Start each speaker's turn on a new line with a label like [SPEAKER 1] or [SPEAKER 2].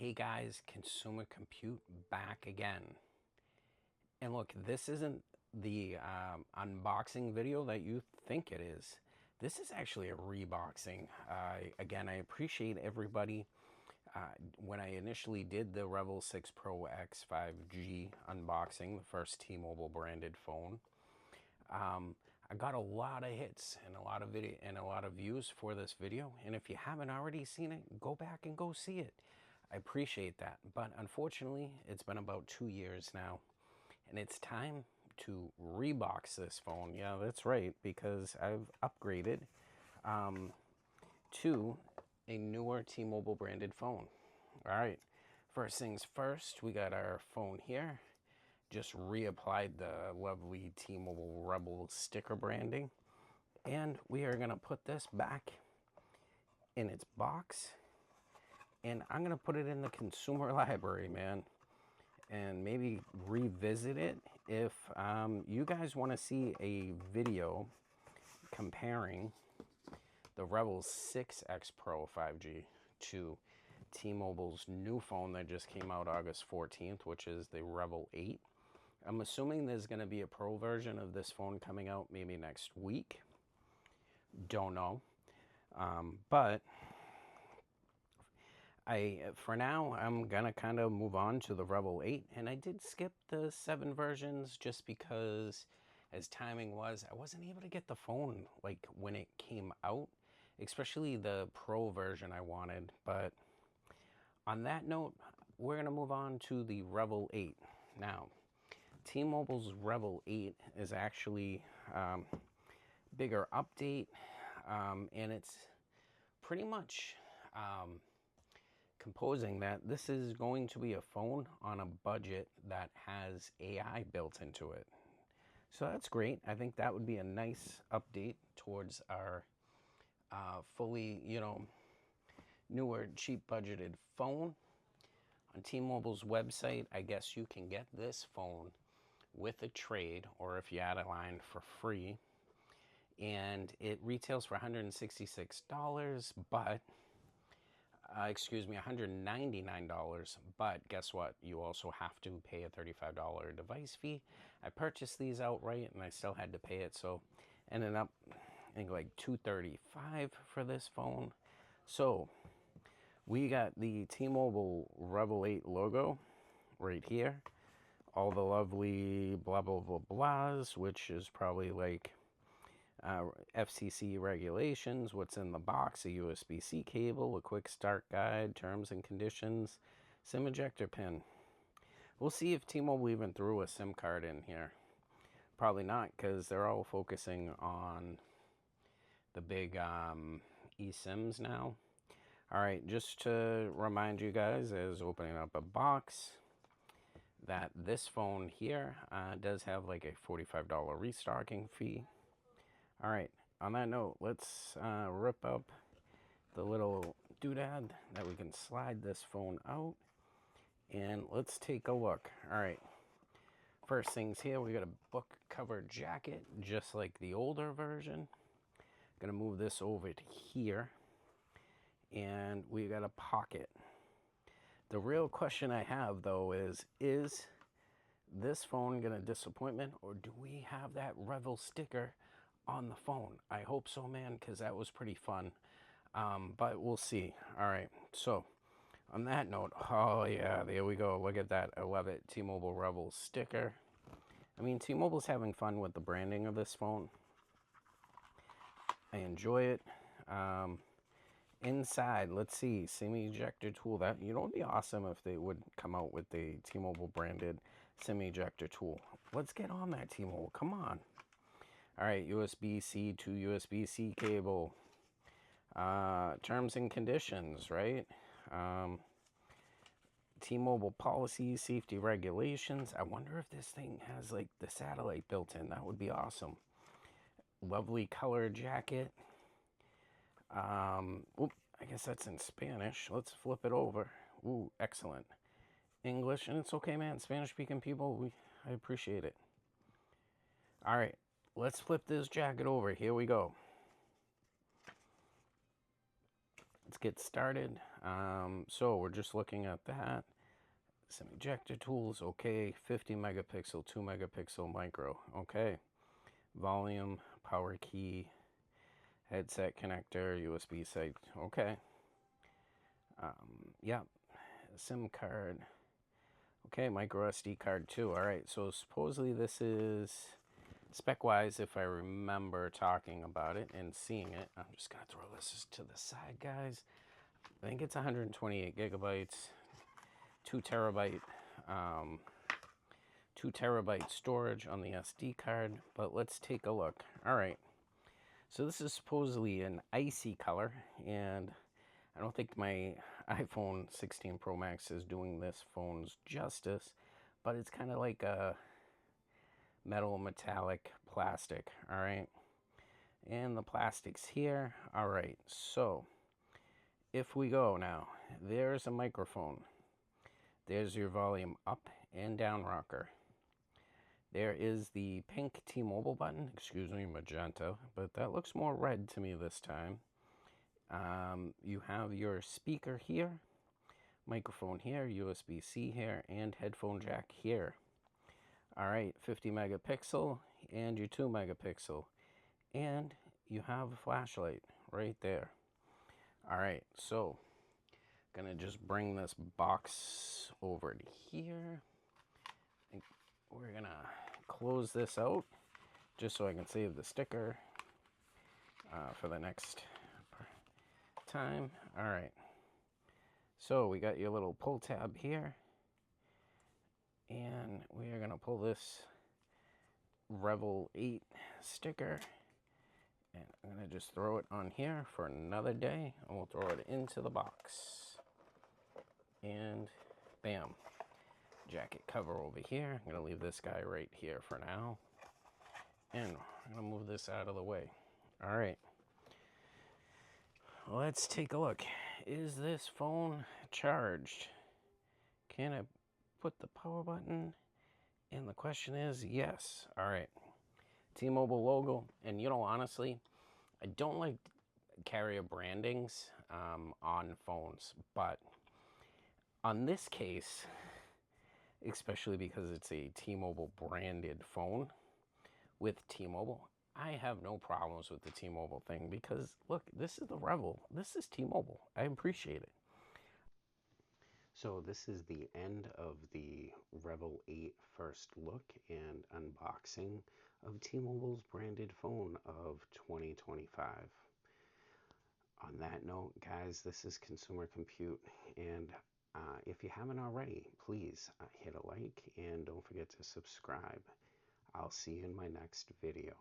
[SPEAKER 1] Hey guys, Consumer Compute back again. And look, this isn't the unboxing video that you think it is. This is actually a reboxing. Again, I appreciate everybody. When I initially did the Revvl 6 Pro X 5G unboxing, the first T-Mobile branded phone, I got a lot of hits and a lot of video and a lot of views for this video. And if you haven't already seen it, go back and go see it. I appreciate that. But unfortunately, it's been about 2 years now, and it's time to rebox this phone. Yeah, that's right, because I've upgraded to a newer T-Mobile branded phone. All right, first things first, we got our phone here. Just reapplied the lovely T-Mobile Revvl sticker branding, and we are gonna put this back in its box, and I'm gonna put it in the consumer library, man, and maybe revisit it if you guys want to see a video comparing the Revvl 6X Pro 5G to T-Mobile's new phone that just came out August 14th, which is the Revvl 8. I'm assuming there's going to be a Pro version of this phone coming out maybe next week. Don't know. But for now, I'm going to kind of move on to the Revvl 8. And I did skip the 7 versions just because, as timing was, I wasn't able to get the phone like when it came out, especially the Pro version I wanted. But on that note, we're going to move on to the Revvl 8. Now, T-Mobile's Revvl 8 is actually bigger update, and it's pretty much composing that this is going to be a phone on a budget that has AI built into it. So that's great. I think that would be a nice update towards our fully, newer, cheap budgeted phone. On T-Mobile's website, I guess you can get this phone with a trade, or if you add a line, for free. And it retails for $166, but $199, but guess what? You also have to pay a $35 device fee. I purchased these outright and I still had to pay it, so ended up, I think, like $235 for this phone. So we got the T-Mobile Revvl 8 logo right here. All the lovely blah, blah, blah, blahs, which is probably like FCC regulations, what's in the box, a USB-C cable, a quick start guide, terms and conditions, SIM ejector pin. We'll see if T-Mobile even threw a SIM card in here. Probably not, because they're all focusing on the big eSIMs now. All right, just to remind you guys, as opening up a box, that this phone here does have like a $45 restocking fee. All right, on that note, let's rip up the little doodad that we can slide this phone out, and let's take a look. All right, first things here, we got a book cover jacket, just like the older version. Gonna move this over to here, and we got a pocket. The real question I have, though, is this phone gonna disappoint me, or do we have that Revvl sticker on the phone? I hope so, man, because that was pretty fun. But we'll see. All right, so on that note, oh yeah, there we go. Look at that. I love it. T-Mobile Revvl sticker. I mean, T-Mobile's having fun with the branding of this phone. I enjoy it. Inside, let's see, SIM ejector tool. That, it would be awesome if they would come out with the T-Mobile branded SIM ejector tool. Let's get on that, T-Mobile. Come on. All right, USB-C to USB-C cable. Terms and conditions, right? T-Mobile policies, safety regulations. I wonder if this thing has like the satellite built in. That would be awesome. Lovely color jacket. I guess that's in Spanish. Let's flip it over. Ooh, excellent. English, and it's okay, man. Spanish-speaking people, I appreciate it. All right, let's flip this jacket over. Here we go. Let's get started. So we're just looking at that. Some ejector tools, okay. 50 megapixel, 2 megapixel micro, okay. Volume, power key, headset connector, USB site, okay. Yeah, SIM card, okay. Micro SD card too. All right. So supposedly this is spec-wise, if I remember talking about it and seeing it. I'm just gonna throw this to the side, guys. I think it's 128 gigabytes, 2 terabyte, 2 terabyte storage on the SD card. But let's take a look. All right. So this is supposedly an icy color, and I don't think my iPhone 16 Pro Max is doing this phone's justice, but it's kind of like a metal metallic plastic. All right. And the plastic's here. All right. So if we go now, there's a microphone. There's your volume up and down rocker. There is the pink T-Mobile button, excuse me, magenta, but that looks more red to me this time. You have your speaker here, microphone here, USB-C here, and headphone jack here. All right, 50 megapixel and your 2 megapixel. And you have a flashlight right there. All right, so gonna just bring this box over to here. And we're gonna close this out just so I can save the sticker for the next time. All right, so we got your little pull tab here, and we are gonna pull this Revvl 8 sticker, and I'm gonna just throw it on here for another day, and we'll throw it into the box. And bam, jacket cover over here. I'm gonna leave this guy right here for now, and I'm gonna move this out of the way. All right, let's take a look. Is this phone charged? Can I put the power button? And the question is yes. All right, T-Mobile logo. And you know, honestly, I don't like carrier brandings on phones, but on this case, especially because it's a T-Mobile branded phone with T-Mobile, I have no problems with the T-Mobile thing because, look, this is the Revvl. This is T-Mobile. I appreciate it. So this is the end of the Revvl 8 first look and unboxing of T-Mobile's branded phone of 2025. On that note, guys, this is Consumer Compute, and if you haven't already, please hit a like and don't forget to subscribe. I'll see you in my next video.